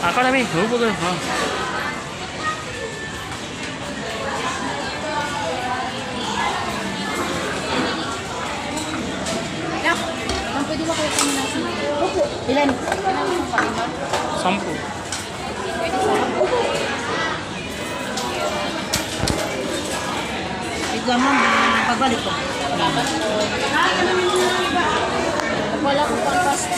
Ako na, may. Hubog na. Oh. Pwede ba kayo kami nasa? Opo. Ilan? Ilan yung palima? 10. Pwede sa? Ikaw ma'am, pagbalik ko. Salamat po. Wala ko pang pasto.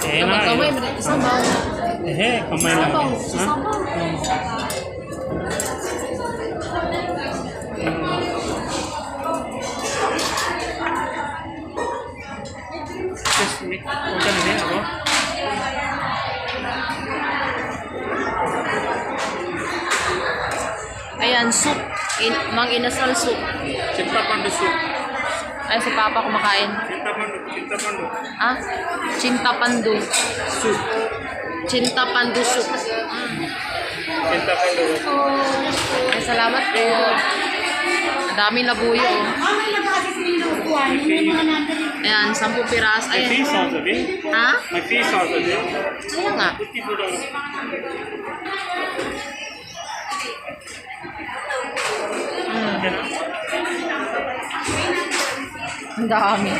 Eh, na. Kamay, isang baon. Kamay lang. Ha? Just wait. Huwag ka na din ako. Ayan, soup. Mang inasal soup. Cinta pandu soup. Ay, si Papa kumakain. Cinta pandu. Cinta pandu. Ah? Cinta pandu. Soup. Cinta pandu soup. Cinta pandu. Ay, salamat po. Ang daming labuyo. Ayan, 10 piras. My Ayan. face also there. Ha? My face also there. Kaya nga. Ang dami.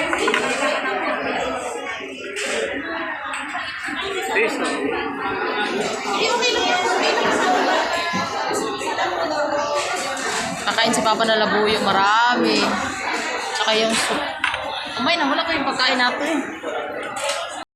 Face also. Kakain si Papa na labuyo. Marami. Tsaka yung soup. Umay na, wala ko yung pagkain natin.